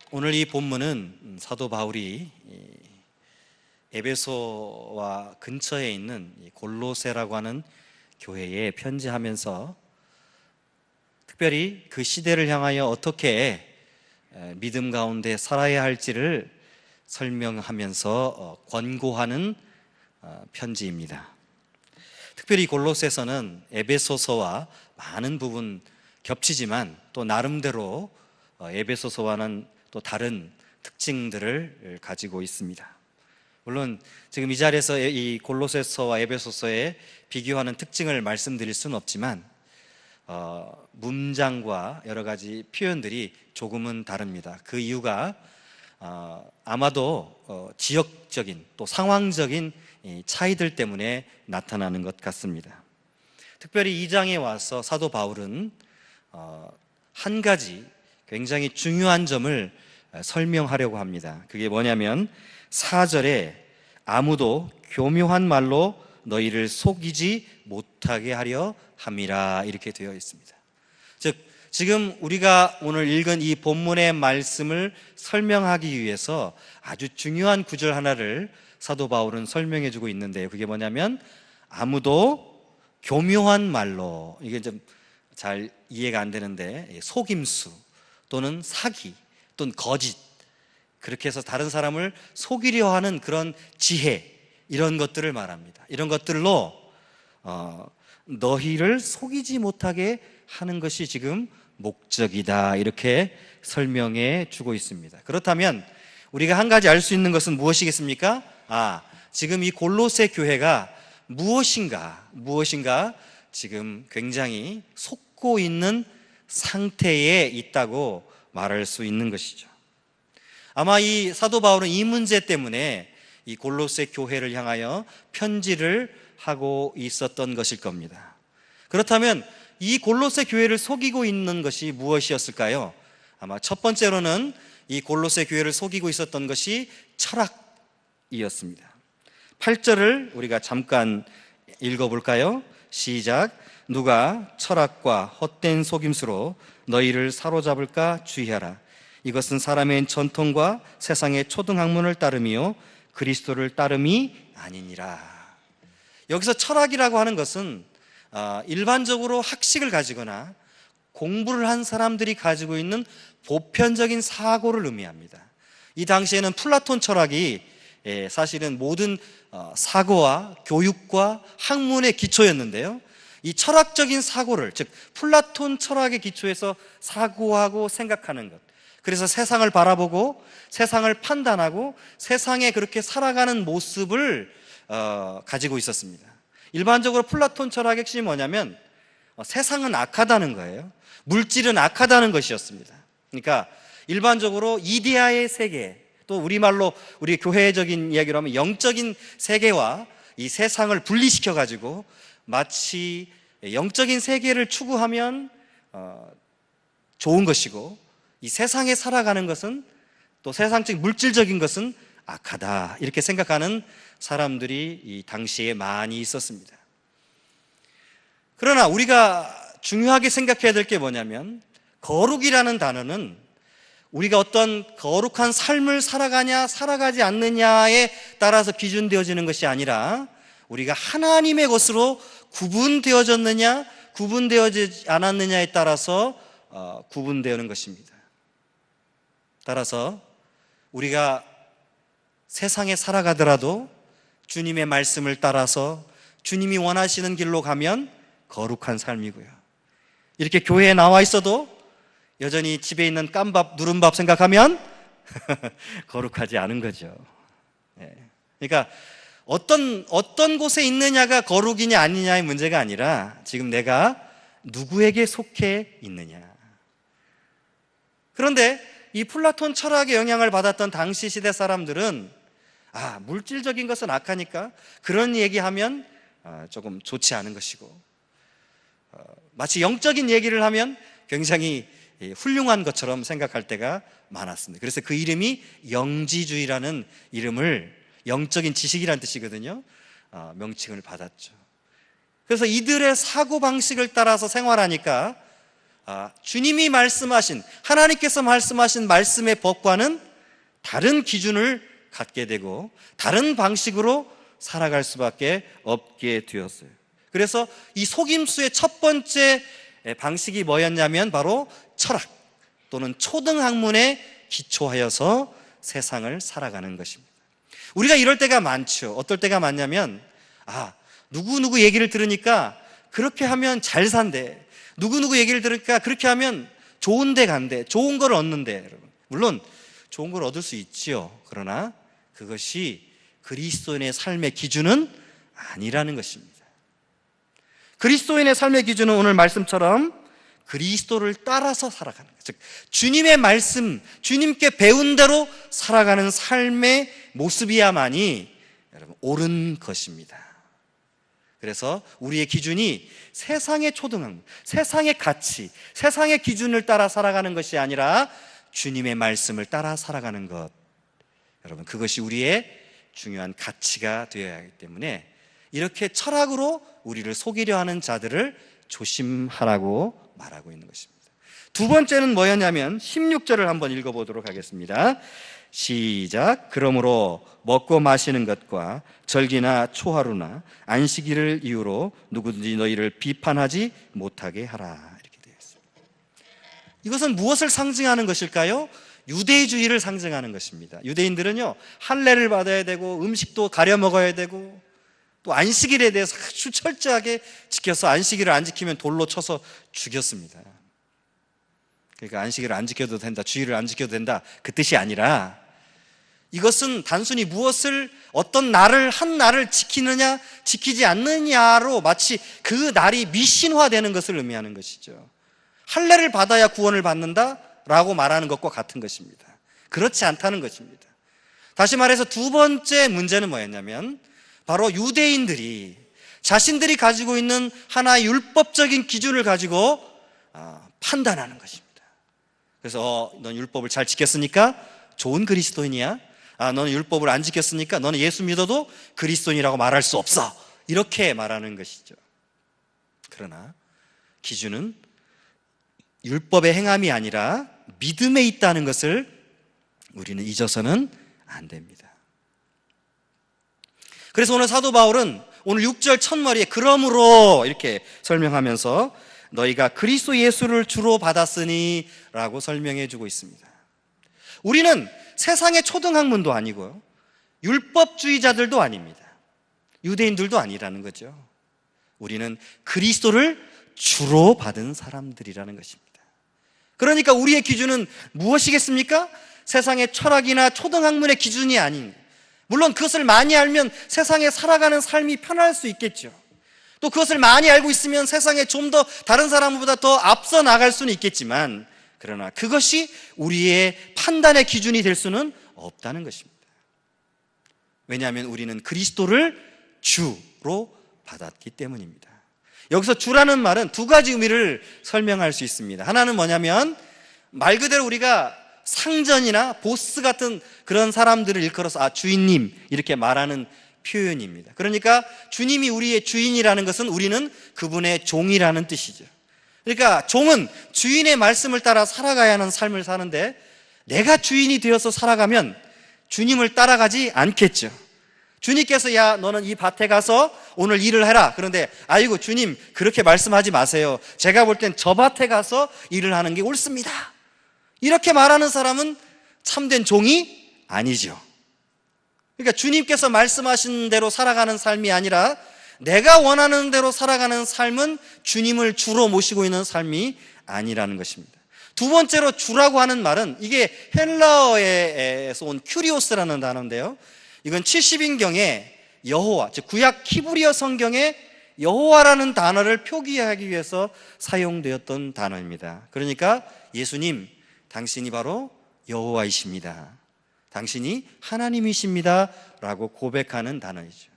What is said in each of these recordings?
오늘 이 본문은 사도 바울이 에베소와 근처에 있는 골로새라고 하는 교회에 편지하면서 특별히 그 시대를 향하여 어떻게 믿음 가운데 살아야 할지를 설명하면서 권고하는 편지입니다. 특별히 골로새서는 에베소서와 많은 부분 겹치지만 또 나름대로 에베소서와는 또 다른 특징들을 가지고 있습니다. 물론 지금 이 자리에서 이 골로새서와 에베소서에 비교하는 특징을 말씀드릴 수는 없지만 문장과 여러 가지 표현들이 조금은 다릅니다. 그 이유가 아마도 지역적인 또 상황적인 차이들 때문에 나타나는 것 같습니다. 특별히 이 장에 와서 사도 바울은 한 가지 굉장히 중요한 점을 설명하려고 합니다. 그게 뭐냐면 4절에 아무도 교묘한 말로 너희를 속이지 못하게 하려 함이라 이렇게 되어 있습니다. 즉 지금 우리가 오늘 읽은 이 본문의 말씀을 설명하기 위해서 아주 중요한 구절 하나를 사도 바울은 설명해 주고 있는데요. 그게 뭐냐면 아무도 교묘한 말로, 이게 좀 잘 이해가 안 되는데 속임수 또는 사기 또는 거짓, 그렇게 해서 다른 사람을 속이려 하는 그런 지혜, 이런 것들을 말합니다. 이런 것들로 너희를 속이지 못하게 하는 것이 지금 목적이다, 이렇게 설명해 주고 있습니다. 그렇다면 우리가 한 가지 알 수 있는 것은 무엇이겠습니까? 지금 이 골로새 교회가 무엇인가 지금 굉장히 속고 있는 상태에 있다고 말할 수 있는 것이죠. 아마 이 사도 바울은 이 문제 때문에 이 골로새 교회를 향하여 편지를 하고 있었던 것일 겁니다. 그렇다면 이 골로새 교회를 속이고 있는 것이 무엇이었을까요? 아마 첫 번째로는 이 골로새 교회를 속이고 있었던 것이 철학이었습니다. 8절을 우리가 잠깐 읽어볼까요? 시작. 누가 철학과 헛된 속임수로 너희를 사로잡을까 주의하라. 이것은 사람의 전통과 세상의 초등학문을 따름이요 그리스도를 따름이 아니니라. 여기서 철학이라고 하는 것은 일반적으로 학식을 가지거나 공부를 한 사람들이 가지고 있는 보편적인 사고를 의미합니다. 이 당시에는 플라톤 철학이 사실은 모든 사고와 교육과 학문의 기초였는데요, 이 철학적인 사고를, 즉 플라톤 철학의 기초에서 사고하고 생각하는 것, 그래서 세상을 바라보고 세상을 판단하고 세상에 그렇게 살아가는 모습을 가지고 있었습니다. 일반적으로 플라톤 철학의 핵심이 뭐냐면 세상은 악하다는 거예요. 물질은 악하다는 것이었습니다. 그러니까 일반적으로 이데아의 세계, 또 우리말로 우리 교회적인 이야기로 하면 영적인 세계와 이 세상을 분리시켜 가지고 마치 영적인 세계를 추구하면 좋은 것이고, 이 세상에 살아가는 것은, 또 세상적 물질적인 것은 악하다, 이렇게 생각하는 사람들이 이 당시에 많이 있었습니다. 그러나 우리가 중요하게 생각해야 될 게 뭐냐면, 거룩이라는 단어는 우리가 어떤 거룩한 삶을 살아가냐 살아가지 않느냐에 따라서 기준되어지는 것이 아니라 우리가 하나님의 것으로 구분되어졌느냐 구분되어지지 않았느냐에 따라서 구분되는 것입니다. 따라서 우리가 세상에 살아가더라도 주님의 말씀을 따라서 주님이 원하시는 길로 가면 거룩한 삶이고요, 이렇게 교회에 나와 있어도 여전히 집에 있는 깐밥, 누른밥 생각하면 거룩하지 않은 거죠. 그러니까 어떤 곳에 있느냐가 거룩이냐 아니냐의 문제가 아니라 지금 내가 누구에게 속해 있느냐. 그런데 이 플라톤 철학의 영향을 받았던 당시 시대 사람들은 물질적인 것은 악하니까 그런 얘기하면 조금 좋지 않은 것이고, 마치 영적인 얘기를 하면 굉장히 훌륭한 것처럼 생각할 때가 많았습니다. 그래서 그 이름이 영지주의라는 이름을, 영적인 지식이라는 뜻이거든요, 명칭을 받았죠. 그래서 이들의 사고방식을 따라서 생활하니까 주님이 말씀하신, 하나님께서 말씀하신 말씀의 법과는 다른 기준을 갖게 되고 다른 방식으로 살아갈 수밖에 없게 되었어요. 그래서 이 속임수의 첫 번째 방식이 뭐였냐면 바로 철학 또는 초등학문에 기초하여서 세상을 살아가는 것입니다. 우리가 이럴 때가 많죠. 어떨 때가 많냐면 누구누구 얘기를 들으니까 그렇게 하면 잘 산대, 누구누구 얘기를 들으니까 그렇게 하면 좋은 데 간대, 좋은 걸 얻는데. 여러분, 물론 좋은 걸 얻을 수 있지요. 그러나 그것이 그리스도인의 삶의 기준은 아니라는 것입니다. 그리스도인의 삶의 기준은 오늘 말씀처럼 그리스도를 따라서 살아가는 것, 즉 주님의 말씀, 주님께 배운 대로 살아가는 삶의 모습이야만이 여러분 옳은 것입니다. 그래서 우리의 기준이 세상의 초등학문, 세상의 가치, 세상의 기준을 따라 살아가는 것이 아니라 주님의 말씀을 따라 살아가는 것, 여러분 그것이 우리의 중요한 가치가 되어야 하기 때문에 이렇게 철학으로 우리를 속이려 하는 자들을 조심하라고 말하고 있는 것입니다. 두 번째는 뭐였냐면 16절을 한번 읽어보도록 하겠습니다. 시작. 그러므로 먹고 마시는 것과 절기나 초하루나 안식일을 이유로 누구든지 너희를 비판하지 못하게 하라, 이렇게 되어 있습니다. 이것은 무엇을 상징하는 것일까요? 유대주의를 상징하는 것입니다. 유대인들은요, 할례를 받아야 되고 음식도 가려 먹어야 되고 또 안식일에 대해서 아주 철저하게 지켜서 안식일을 안 지키면 돌로 쳐서 죽였습니다. 그러니까 안식일을 안 지켜도 된다, 주일을 안 지켜도 된다, 그 뜻이 아니라 이것은 단순히 무엇을, 어떤 날을, 한 날을 지키느냐 지키지 않느냐로 마치 그 날이 미신화되는 것을 의미하는 것이죠. 할례를 받아야 구원을 받는다 라고 말하는 것과 같은 것입니다. 그렇지 않다는 것입니다. 다시 말해서 두 번째 문제는 뭐였냐면 바로 유대인들이 자신들이 가지고 있는 하나의 율법적인 기준을 가지고 판단하는 것입니다. 그래서 넌 율법을 잘 지켰으니까 좋은 그리스도인이야, 너는 율법을 안 지켰으니까 너는 예수 믿어도 그리스도인이라고 말할 수 없어, 이렇게 말하는 것이죠. 그러나 기준은 율법의 행함이 아니라 믿음에 있다는 것을 우리는 잊어서는 안 됩니다. 그래서 오늘 사도 바울은 오늘 6절 첫머리에 그러므로 이렇게 설명하면서 너희가 그리스도 예수를 주로 받았으니 라고 설명해 주고 있습니다. 우리는 세상의 초등학문도 아니고요, 율법주의자들도 아닙니다. 유대인들도 아니라는 거죠. 우리는 그리스도를 주로 받은 사람들이라는 것입니다. 그러니까 우리의 기준은 무엇이겠습니까? 세상의 철학이나 초등학문의 기준이 아닌, 물론 그것을 많이 알면 세상에 살아가는 삶이 편할 수 있겠죠. 또 그것을 많이 알고 있으면 세상에 좀 더 다른 사람보다 더 앞서 나갈 수는 있겠지만, 그러나 그것이 우리의 판단의 기준이 될 수는 없다는 것입니다. 왜냐하면 우리는 그리스도를 주로 받았기 때문입니다. 여기서 주라는 말은 두 가지 의미를 설명할 수 있습니다. 하나는 뭐냐면 말 그대로 우리가 상전이나 보스 같은 그런 사람들을 일컬어서 주인님 이렇게 말하는 표현입니다. 그러니까 주님이 우리의 주인이라는 것은 우리는 그분의 종이라는 뜻이죠. 그러니까 종은 주인의 말씀을 따라 살아가야 하는 삶을 사는데, 내가 주인이 되어서 살아가면 주님을 따라가지 않겠죠. 주님께서 야 너는 이 밭에 가서 오늘 일을 해라, 그런데 아이고 주님 그렇게 말씀하지 마세요, 제가 볼 땐 저 밭에 가서 일을 하는 게 옳습니다, 이렇게 말하는 사람은 참된 종이 아니죠. 그러니까 주님께서 말씀하신 대로 살아가는 삶이 아니라 내가 원하는 대로 살아가는 삶은 주님을 주로 모시고 있는 삶이 아니라는 것입니다. 두 번째로 주라고 하는 말은 이게 헬라어에서 온 큐리오스라는 단어인데요, 이건 70인경에 여호와, 즉 구약 히브리어 성경에 여호와라는 단어를 표기하기 위해서 사용되었던 단어입니다. 그러니까 예수님, 당신이 바로 여호와이십니다, 당신이 하나님이십니다 라고 고백하는 단어이죠.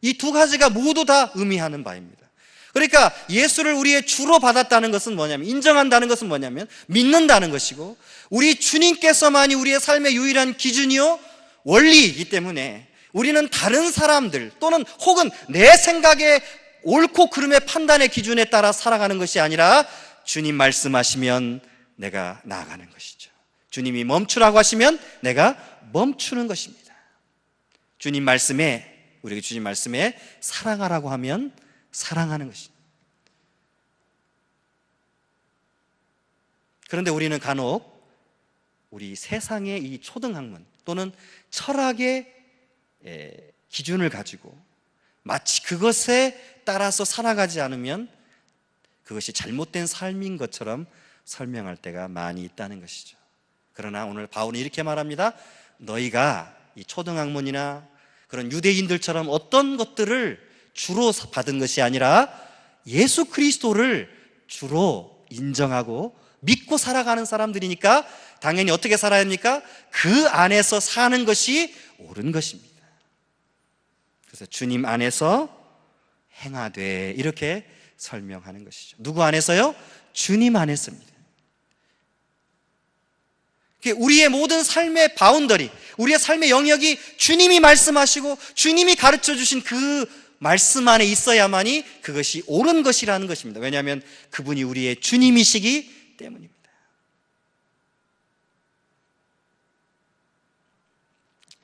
이 두 가지가 모두 다 의미하는 바입니다. 그러니까 예수를 우리의 주로 받았다는 것은 뭐냐면, 인정한다는 것은 뭐냐면 믿는다는 것이고, 우리 주님께서만이 우리의 삶의 유일한 기준이요 원리이기 때문에 우리는 다른 사람들 또는 혹은 내 생각의 옳고 그름의 판단의 기준에 따라 살아가는 것이 아니라 주님 말씀하시면 내가 나아가는 것이죠. 주님이 멈추라고 하시면 내가 멈추는 것입니다. 주님 말씀에, 우리에게 주님 말씀에 사랑하라고 하면 사랑하는 것입니다. 그런데 우리는 간혹 우리 세상의 이 초등학문 또는 철학의 기준을 가지고 마치 그것에 따라서 살아가지 않으면 그것이 잘못된 삶인 것처럼 설명할 때가 많이 있다는 것이죠. 그러나 오늘 바울은 이렇게 말합니다. 너희가 이 초등학문이나 그런 유대인들처럼 어떤 것들을 주로 받은 것이 아니라 예수 그리스도를 주로 인정하고 믿고 살아가는 사람들이니까 당연히 어떻게 살아야 합니까? 그 안에서 사는 것이 옳은 것입니다. 그래서 주님 안에서 행하되 이렇게 설명하는 것이죠. 누구 안에서요? 주님 안에서입니다. 우리의 모든 삶의 바운더리, 우리의 삶의 영역이 주님이 말씀하시고 주님이 가르쳐 주신 그 말씀 안에 있어야만이 그것이 옳은 것이라는 것입니다. 왜냐하면 그분이 우리의 주님이시기 때문입니다.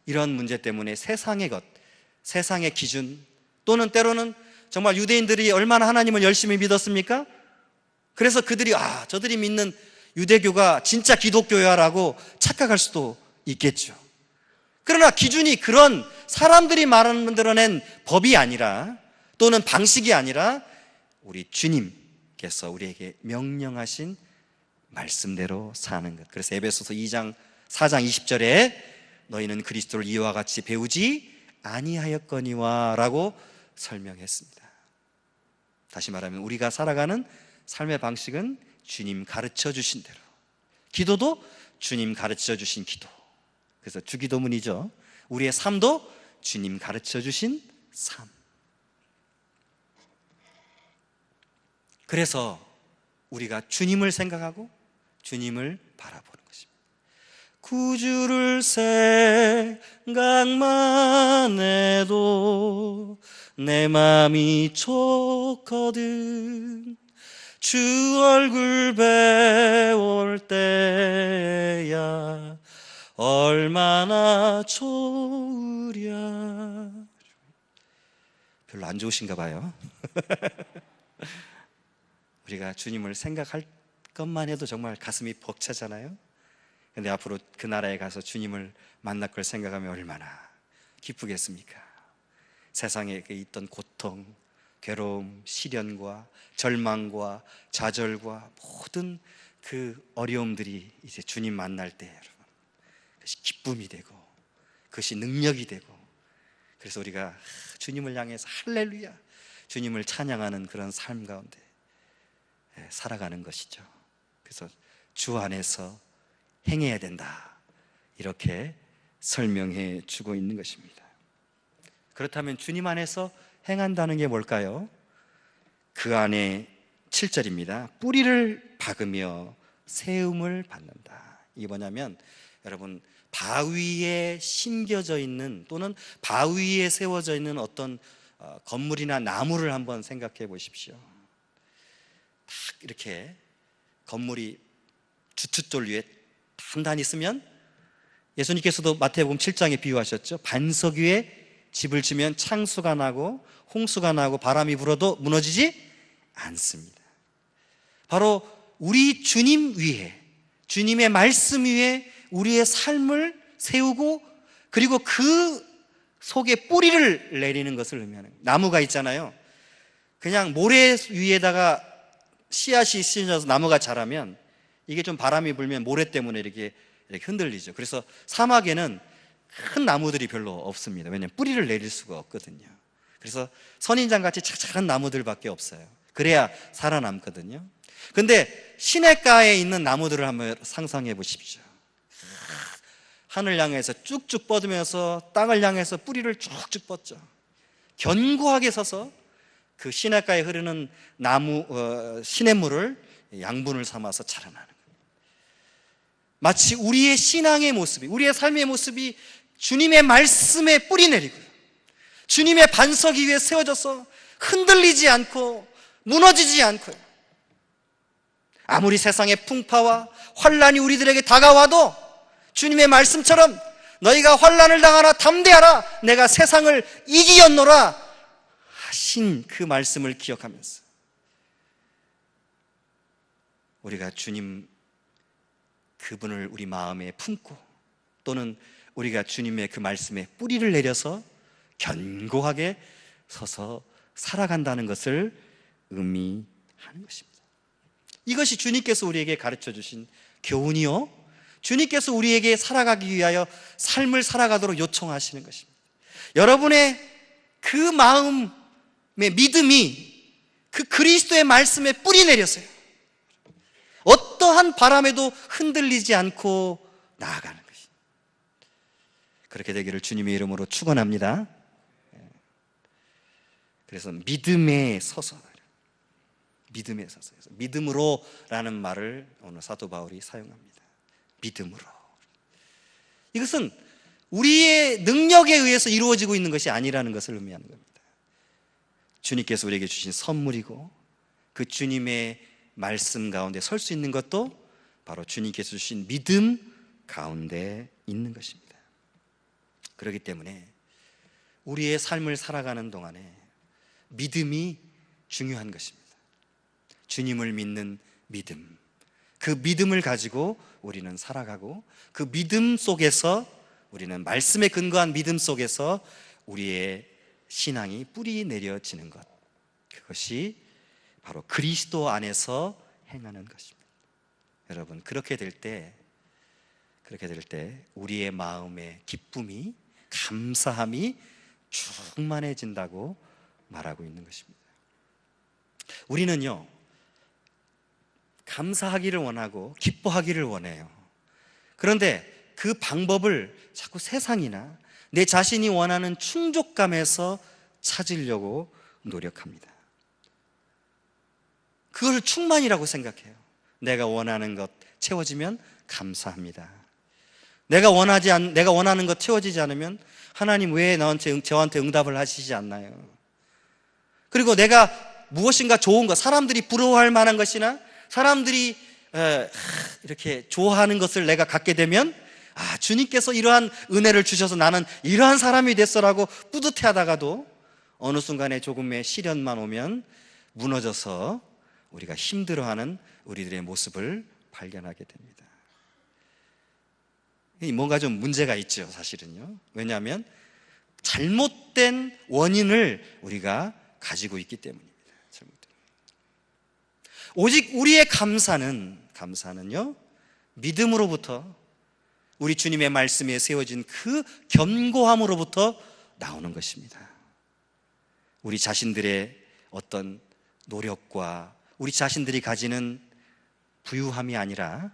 이런 문제 때문에 세상의 것, 세상의 기준 또는 때로는 정말 유대인들이 얼마나 하나님을 열심히 믿었습니까? 그래서 그들이 저들이 믿는 유대교가 진짜 기독교야라고 착각할 수도 있겠죠. 그러나 기준이 그런 사람들이 만들어낸 법이 아니라 또는 방식이 아니라 우리 주님께서 우리에게 명령하신 말씀대로 사는 것. 그래서 에베소서 4장 20절에 너희는 그리스도를 이와 같이 배우지 아니하였거니와 라고 설명했습니다. 다시 말하면 우리가 살아가는 삶의 방식은 주님 가르쳐 주신 대로, 기도도 주님 가르쳐 주신 기도. 그래서 주기도문이죠. 우리의 삶도 주님 가르쳐 주신 삶. 그래서 우리가 주님을 생각하고 주님을 바라보는 것입니다. 구주를 생각만 해도 내 맘이 좋거든. 주 얼굴 배울 때야 얼마나 좋으랴. 별로 안 좋으신가 봐요. 우리가 주님을 생각할 것만 해도 정말 가슴이 벅차잖아요. 근데 앞으로 그 나라에 가서 주님을 만날 걸 생각하면 얼마나 기쁘겠습니까? 세상에 있던 고통, 괴로움, 시련과 절망과 좌절과 모든 그 어려움들이 이제 주님 만날 때 여러분, 그것이 기쁨이 되고 그것이 능력이 되고, 그래서 우리가 주님을 향해서 할렐루야, 주님을 찬양하는 그런 삶 가운데 살아가는 것이죠. 그래서 주 안에서 행해야 된다, 이렇게 설명해 주고 있는 것입니다. 그렇다면 주님 안에서 행한다는 게 뭘까요? 그 안에 7절입니다. 뿌리를 박으며 세움을 받는다. 이게 뭐냐면 여러분, 바위에 심겨져 있는 또는 바위에 세워져 있는 어떤 건물이나 나무를 한번 생각해 보십시오. 딱 이렇게 건물이 주춧돌 위에 단단히 있으면, 예수님께서도 마태복음 7장에 비유하셨죠. 반석 위에 집을 지면 창수가 나고 홍수가 나고 바람이 불어도 무너지지 않습니다. 바로 우리 주님 위에, 주님의 말씀 위에 우리의 삶을 세우고 그리고 그 속에 뿌리를 내리는 것을 의미하는 거예요. 나무가 있잖아요. 그냥 모래 위에다가 씨앗이 씌어져서 나무가 자라면 이게 좀 바람이 불면 모래 때문에 이렇게 흔들리죠. 그래서 사막에는 큰 나무들이 별로 없습니다. 왜냐하면 뿌리를 내릴 수가 없거든요. 그래서 선인장같이 착착한 나무들밖에 없어요. 그래야 살아남거든요. 근데 시냇가에 있는 나무들을 한번 상상해 보십시오. 하늘 향해서 쭉쭉 뻗으면서 땅을 향해서 뿌리를 쭉쭉 뻗죠. 견고하게 서서 그 시냇가에 흐르는 나무, 시냇물을 양분을 삼아서 자라나는 거예요. 마치 우리의 신앙의 모습이, 우리의 삶의 모습이 주님의 말씀에 뿌리 내리고요, 주님의 반석 위에 세워져서 흔들리지 않고 무너지지 않고요, 아무리 세상의 풍파와 환란이 우리들에게 다가와도 주님의 말씀처럼 너희가 환란을 당하나 담대하라, 내가 세상을 이기었노라 하신 그 말씀을 기억하면서 우리가 주님 그분을 우리 마음에 품고, 또는 우리가 주님의 그 말씀에 뿌리를 내려서 견고하게 서서 살아간다는 것을 의미하는 것입니다. 이것이 주님께서 우리에게 가르쳐 주신 교훈이요, 주님께서 우리에게 살아가기 위하여 삶을 살아가도록 요청하시는 것입니다. 여러분의 그 마음의 믿음이 그 그리스도의 말씀에 뿌리 내려서요, 어떠한 바람에도 흔들리지 않고 나아가는 것입니다. 그렇게 되기를 주님의 이름으로 축원합니다. 그래서 믿음에 서서, 믿음에 서서, 믿음으로라는 말을 오늘 사도 바울이 사용합니다. 믿음으로. 이것은 우리의 능력에 의해서 이루어지고 있는 것이 아니라는 것을 의미하는 겁니다. 주님께서 우리에게 주신 선물이고, 그 주님의 말씀 가운데 설 수 있는 것도 바로 주님께서 주신 믿음 가운데 있는 것입니다. 그렇기 때문에 우리의 삶을 살아가는 동안에 믿음이 중요한 것입니다. 주님을 믿는 믿음, 그 믿음을 가지고 우리는 살아가고, 그 믿음 속에서 우리는 말씀에 근거한 믿음 속에서 우리의 신앙이 뿌리 내려지는 것, 그것이 바로 그리스도 안에서 행하는 것입니다. 여러분, 그렇게 될 때 우리의 마음의 기쁨이, 감사함이 충만해진다고 말하고 있는 것입니다. 우리는요, 감사하기를 원하고 기뻐하기를 원해요. 그런데 그 방법을 자꾸 세상이나 내 자신이 원하는 충족감에서 찾으려고 노력합니다. 그걸 충만이라고 생각해요. 내가 원하는 것 채워지면 감사합니다. 내가 원하는 것 채워지지 않으면 하나님 왜 저한테 응답을 하시지 않나요? 그리고 내가 무엇인가 좋은 것, 사람들이 부러워할 만한 것이나 사람들이 이렇게 좋아하는 것을 내가 갖게 되면, 주님께서 이러한 은혜를 주셔서 나는 이러한 사람이 됐어라고 뿌듯해하다가도 어느 순간에 조금의 시련만 오면 무너져서 우리가 힘들어하는 우리들의 모습을 발견하게 됩니다. 뭔가 좀 문제가 있죠, 사실은요. 왜냐하면 잘못된 원인을 우리가 가지고 있기 때문입니다. 오직 우리의 감사는요, 믿음으로부터, 우리 주님의 말씀에 세워진 그 견고함으로부터 나오는 것입니다. 우리 자신들의 어떤 노력과 우리 자신들이 가지는 부유함이 아니라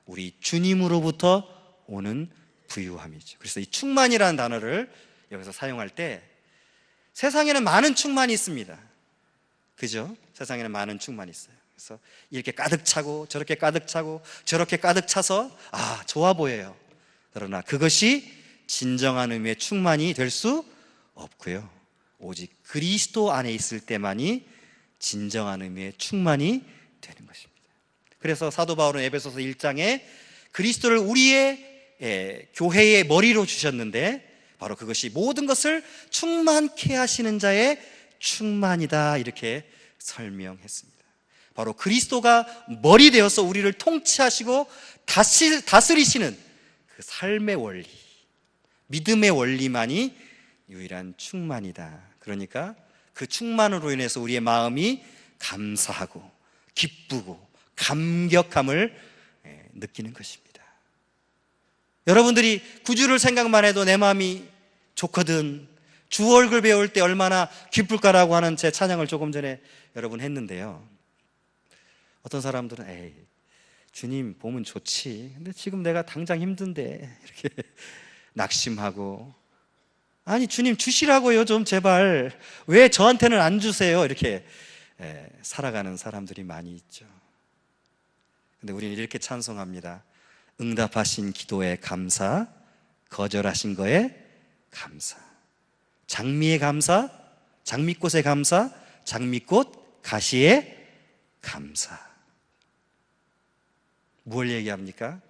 우리 주님으로부터 오는 부유함이죠. 그래서 이 충만이라는 단어를 여기서 사용할 때, 세상에는 많은 충만이 있습니다. 그죠? 세상에는 많은 충만이 있어요. 그래서 이렇게 가득 차고 저렇게 가득 차고 저렇게 가득 차서 좋아 보여요. 그러나 그것이 진정한 의미의 충만이 될 수 없고요, 오직 그리스도 안에 있을 때만이 진정한 의미의 충만이 되는 것입니다. 그래서 사도 바울은 에베소서 1장에 그리스도를 우리의 교회의 머리로 주셨는데, 바로 그것이 모든 것을 충만케 하시는 자의 충만이다, 이렇게 설명했습니다. 바로 그리스도가 머리 되어서 우리를 통치하시고 다스리시는 그 삶의 원리, 믿음의 원리만이 유일한 충만이다. 그러니까 그 충만으로 인해서 우리의 마음이 감사하고 기쁘고 감격함을 느끼는 것입니다. 여러분들이 구주를 생각만 해도 내 마음이 좋거든, 주 얼굴 배울 때 얼마나 기쁠까라고 하는 제 찬양을 조금 전에 여러분 했는데요, 어떤 사람들은 주님 보면 좋지, 근데 지금 내가 당장 힘든데, 이렇게 낙심하고, 아니 주님 주시라고요, 좀 제발 왜 저한테는 안 주세요, 이렇게 살아가는 사람들이 많이 있죠. 근데 우리는 이렇게 찬송합니다. 응답하신 기도에 감사, 거절하신 거에 감사. 장미의 감사, 장미꽃의 감사, 장미꽃 가시의 감사. 뭘 얘기합니까?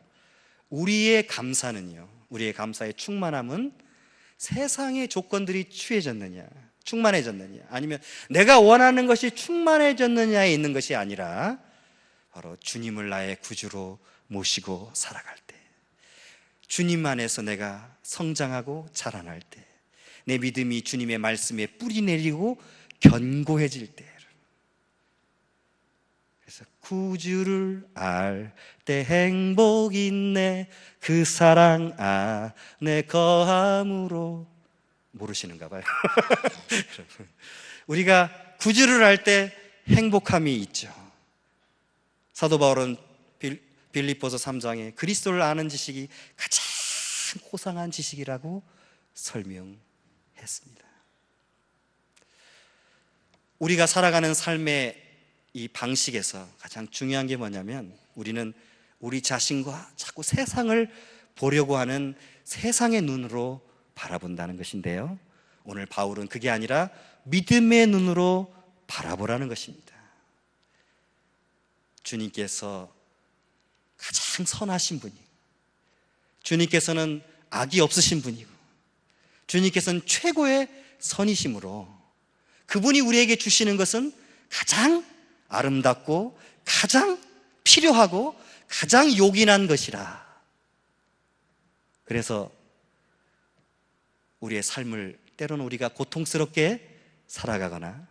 우리의 감사는요, 우리의 감사의 충만함은 세상의 조건들이 취해졌느냐, 충만해졌느냐, 아니면 내가 원하는 것이 충만해졌느냐에 있는 것이 아니라 바로 주님을 나의 구주로 모시고 살아갈 때, 주님 안에서 내가 성장하고 자라날 때, 내 믿음이 주님의 말씀에 뿌리 내리고 견고해질 때, 그래서 구주를 알 때 행복 있네, 그 사랑 안에 거함으로. 모르시는가 봐요. 우리가 구주를 알 때 행복함이 있죠. 사도 바울은 빌립보서 3장에 그리스도를 아는 지식이 가장 고상한 지식이라고 설명했습니다. 우리가 살아가는 삶의 이 방식에서 가장 중요한 게 뭐냐면, 우리는 우리 자신과 자꾸 세상을 보려고 하는 세상의 눈으로 바라본다는 것인데요, 오늘 바울은 그게 아니라 믿음의 눈으로 바라보라는 것입니다. 주님께서 가장 선하신 분이고, 주님께서는 악이 없으신 분이고, 주님께서는 최고의 선이심으로 그분이 우리에게 주시는 것은 가장 아름답고 가장 필요하고 가장 요긴한 것이라. 그래서 우리의 삶을 때로는 우리가 고통스럽게 살아가거나,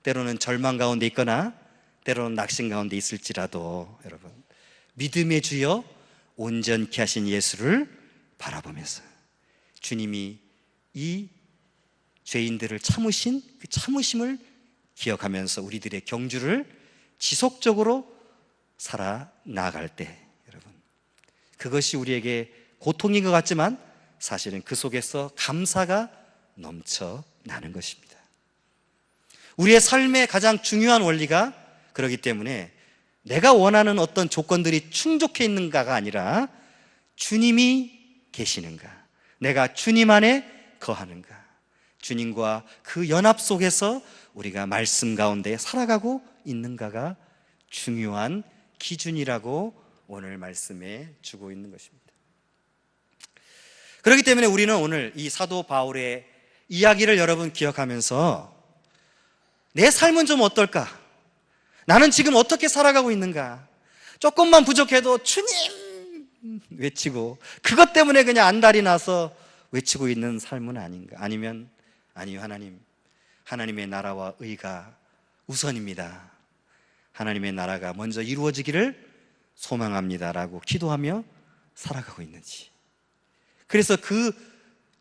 때로는 절망 가운데 있거나, 때로는 낙심 가운데 있을지라도, 여러분, 믿음의 주여 온전케 하신 예수를 바라보면서 주님이 이 죄인들을 참으신 그 참으심을 기억하면서 우리들의 경주를 지속적으로 살아나갈 때, 여러분, 그것이 우리에게 고통인 것 같지만 사실은 그 속에서 감사가 넘쳐나는 것입니다. 우리의 삶의 가장 중요한 원리가 그렇기 때문에 내가 원하는 어떤 조건들이 충족해 있는가가 아니라 주님이 계시는가, 내가 주님 안에 거하는가, 주님과 그 연합 속에서 우리가 말씀 가운데 살아가고 있는가가 중요한 기준이라고 오늘 말씀에 주고 있는 것입니다. 그렇기 때문에 우리는 오늘 이 사도 바울의 이야기를 여러분 기억하면서 내 삶은 좀 어떨까? 나는 지금 어떻게 살아가고 있는가? 조금만 부족해도 주님 외치고 그것 때문에 그냥 안달이 나서 외치고 있는 삶은 아닌가? 아니면 아니요, 하나님의 나라와 의가 우선입니다, 하나님의 나라가 먼저 이루어지기를 소망합니다라고 기도하며 살아가고 있는지. 그래서 그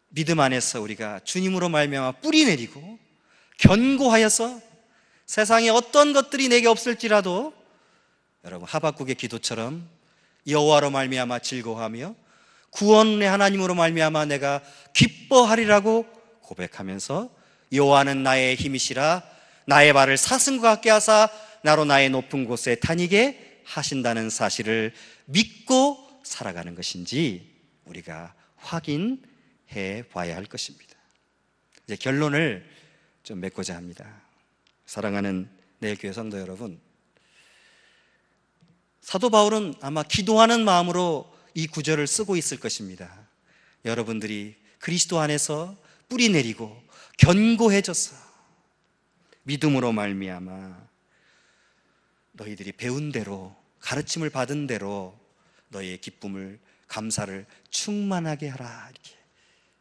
믿음 안에서 우리가 주님으로 말미암아 뿌리 내리고 견고하여서 세상에 어떤 것들이 내게 없을지라도, 여러분, 하박국의 기도처럼 여호와로 말미암아 즐거워하며 구원의 하나님으로 말미암아 내가 기뻐하리라고 고백하면서 여호와는 나의 힘이시라 나의 발을 사슴과 같게 하사 나로 나의 높은 곳에 다니게 하신다는 사실을 믿고 살아가는 것인지 우리가 확인해 봐야 할 것입니다. 이제 결론을 좀 맺고자 합니다. 사랑하는 내일교회 성도 여러분, 사도 바울은 아마 기도하는 마음으로 이 구절을 쓰고 있을 것입니다. 여러분들이 그리스도 안에서 뿌리 내리고 견고해져서 믿음으로 말미암아 너희들이 배운 대로, 가르침을 받은 대로 너희의 기쁨을, 감사를 충만하게 하라, 이렇게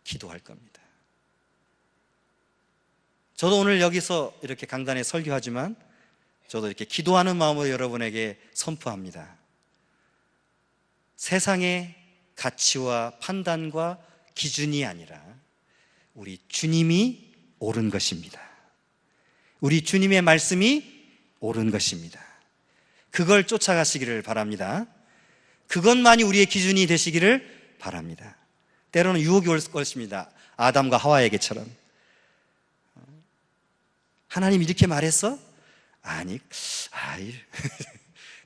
기도할 겁니다. 저도 오늘 여기서 이렇게 강단에 설교하지만 저도 이렇게 기도하는 마음으로 여러분에게 선포합니다. 세상의 가치와 판단과 기준이 아니라 우리 주님이 옳은 것입니다. 우리 주님의 말씀이 옳은 것입니다. 그걸 쫓아가시기를 바랍니다. 그것만이 우리의 기준이 되시기를 바랍니다. 때로는 유혹이 올 것입니다. 아담과 하와에게처럼. 하나님 이렇게 말했어? 아니,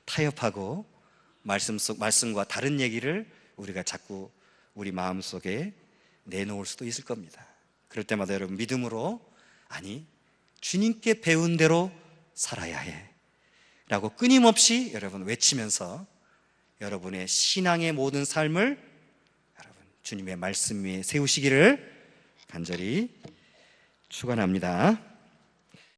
타협하고 말씀과 다른 얘기를 우리가 자꾸 우리 마음속에 내놓을 수도 있을 겁니다. 그럴 때마다 여러분 믿음으로, 아니, 주님께 배운 대로 살아야 해 라고 끊임없이 여러분 외치면서 여러분의 신앙의 모든 삶을 여러분 주님의 말씀 위에 세우시기를 간절히 축원합니다.